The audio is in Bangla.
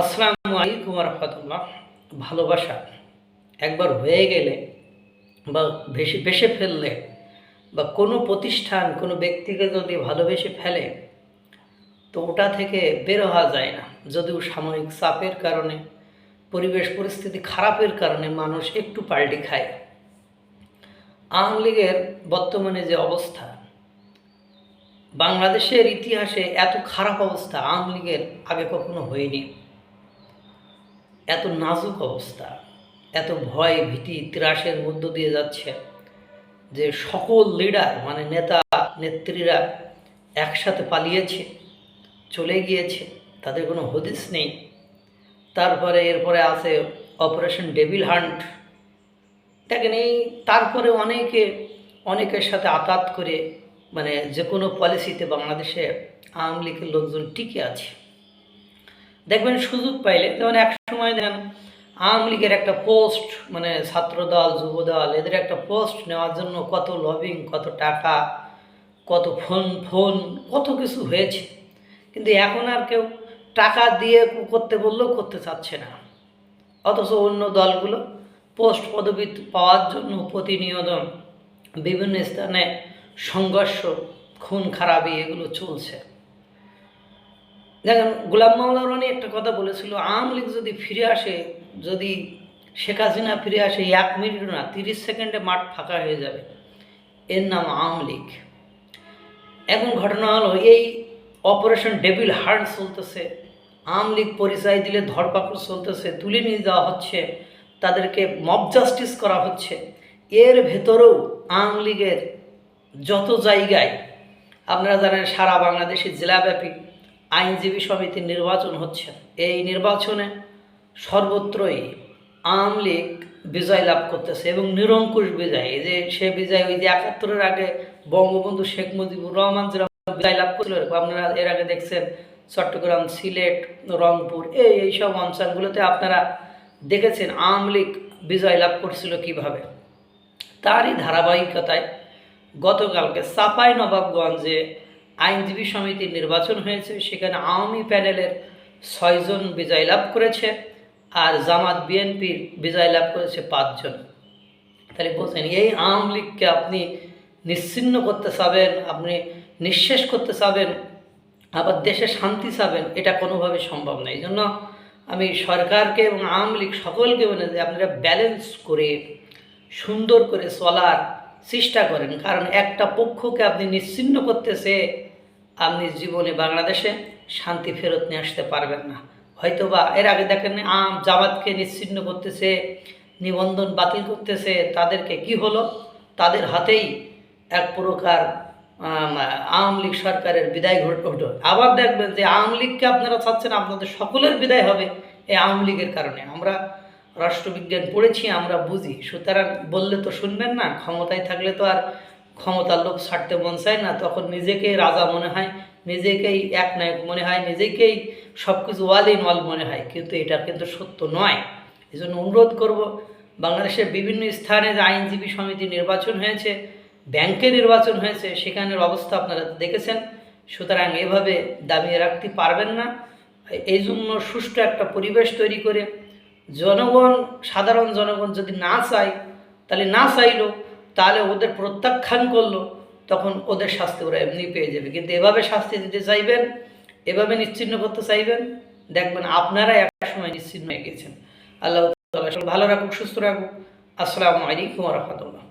আসসালামু আলাইকুম রহমতুল্লাহ। ভালোবাসা একবার হয়ে গেলে বা বেসে ফেললে বা কোনো প্রতিষ্ঠান কোনো ব্যক্তিকে যদি ভালোবেসে ফেলে তো ওটা থেকে বের হওয়া যায় না। যদিও সাময়িক চাপের কারণে, পরিবেশ পরিস্থিতি খারাপের কারণে মানুষ একটু পাল্টি খায়। আওয়ামী লীগের বর্তমানে যে অবস্থা, বাংলাদেশের ইতিহাসে এত খারাপ অবস্থা আওয়ামী লীগের আগে কখনো হয়নি। এত নাজুক অবস্থা, এত ভয় ভীতি ত্রাসের মধ্য দিয়ে যাচ্ছে যে সকল লিডার মানে নেতা নেত্রীরা একসাথে পালিয়েছে, চলে গিয়েছে, তাদের কোনো হদিস নেই। এরপরে আছে অপারেশন ডেভিল হান্ট, দেখেন এই তারপরে অনেকের সাথে আঘাত করে মানে যে কোনো পলিসিতে বাংলাদেশে আওয়ামী লীগের লোকজন টিকে আছে। দেখবেন সুযোগ পাইলে, যেমন এক সময় দেখেন আওয়ামী লীগের একটা পোস্ট মানে ছাত্রদল যুবদল এদের একটা পোস্ট নেওয়ার জন্য কত লবিং, কত টাকা, কত ফোন কত কিছু হয়েছে। কিন্তু এখন আর কেউ টাকা দিয়ে করতে বললেও করতে চাচ্ছে না। অথচ অন্য দলগুলো পোস্ট পদবি পাওয়ার জন্য প্রতিনিয়ত বিভিন্ন স্থানে সংঘর্ষ, খুন খারাপি এগুলো চলছে। দেখেন গোলাম মাওলা রনি একটা কথা বলেছিল, আওয়ামী লীগ যদি ফিরে আসে, যদি শেখ হাসিনা ফিরে আসে, 1 মিনিট না 30 সেকেন্ডে মাঠ ফাঁকা হয়ে যাবে। এর নাম আওয়ামী লীগ। এখন ঘটনা হলো এই অপারেশন ডেভিল হান্ট চলতেছে, আওয়ামী লীগ পরিচয় দিলে ধরপাকড় চলতেছে, তুলে নিয়ে যাওয়া হচ্ছে, তাদেরকে মব জাস্টিস করা হচ্ছে। এর ভেতরেও আওয়ামী লীগের যত জায়গায় আপনারা জানেন সারা বাংলাদেশে জেলাব্যাপী আইনজীবী সমিতির নির্বাচন হচ্ছে। এই নির্বাচনে সর্বত্রই আওয়ামী লীগ বিজয় লাভ করতেছে এবং নিরঙ্কুশ বিজয়। এই যে সে বিজয়, ওই যে 71-এর আগে বঙ্গবন্ধু শেখ মুজিবুর রহমান যেরকম বিজয় লাভ করছিল, আপনারা এর আগে দেখছেন চট্টগ্রাম, সিলেট, রংপুর এইসব অঞ্চলগুলোতে আপনারা দেখেছেন আওয়ামী লীগ বিজয় লাভ করছিল কিভাবে। তারই ধারাবাহিকতায় গতকালকে চাঁপাইনবাবগঞ্জে আইনজীবী সমিতির নির্বাচন হয়েছে। সেখানে আওয়ামী প্যানেলের 6 জন বিজয় লাভ করেছে আর জামাত বিএনপির বিজয় লাভ করেছে 5 জন। তাহলে বলছেন এই আওয়ামী লীগকে আপনি নিশ্চিহ্ন করতে চাবেন, আপনি নিঃশেষ করতে চাবেন, আবার দেশে শান্তি চাবেন, এটা কোনোভাবে সম্ভব নয়। এই জন্য আমি সরকারকে এবং আওয়ামী লীগ সকলকে বলে যে আপনারা ব্যালেন্স করে সুন্দর করে চলার চেষ্টা করেন। কারণ একটা পক্ষকে আপনি নিশ্চিহ্ন করতেছে, আপনি জীবনে বাংলাদেশে শান্তি ফেরত নিয়ে আসতে পারবেন না। হয়তোবা এর আগে দেখেন জামাতকে নিশ্চিহ্ন করতেছে, নিবন্ধন বাতিল করতেছে, তাদেরকে কি হলো, তাদের হাতেই এক প্রকার আওয়ামী লীগ সরকারের বিদায় ঘটল। আবার দেখবেন যে আওয়ামী লীগকে আপনারা চাচ্ছেন আপনাদের সকলের বিদায় হবে এই আওয়ামী লীগের কারণে। আমরা রাষ্ট্রবিজ্ঞান পড়েছি, আমরা বুঝি, সুতরাং বললে তো শুনবেন না। ক্ষমতায় থাকলে তো আর ক্ষমতার লোভ ছাড়তে মন চায় না, তখন নিজেকেই রাজা মনে হয়, নিজেকেই একনায়ক মনে হয়, নিজেকেই সব কিছু ওয়াল ইন ওয়াল মনে হয়। কিন্তু এটা কিন্তু সত্য নয়। এই জন্য অনুরোধ করব, বাংলাদেশের বিভিন্ন স্থানে যে আইনজীবী সমিতি নির্বাচন হয়েছে, ব্যাংকে নির্বাচন হয়েছে, সেখানের অবস্থা আপনারা দেখেছেন। সুতরাং এভাবে দাবিয়ে রাখতে পারবেন না। এই জন্য সুষ্ঠু একটা পরিবেশ তৈরি করে জনগণ, সাধারণ জনগণ যদি না চায়, তাহলে না চাইলো, তাহলে ওদের প্রত্যাখ্যান করলো, তখন ওদের শাস্তি ওরা এমনি পেয়ে যাবে। কিন্তু এভাবে শাস্তি দিতে চাইবেন, এভাবে নিশ্চিহ্ন করতে চাইবেন, দেখবেন আপনারা এক সময় নিশ্চিহ্ন হয়ে গেছেন। আল্লাহ তাআলা ভালো রাখুক, সুস্থ রাখুক। আসসালামু আলাইকুম ওয়া রাহমাতুল্লাহ।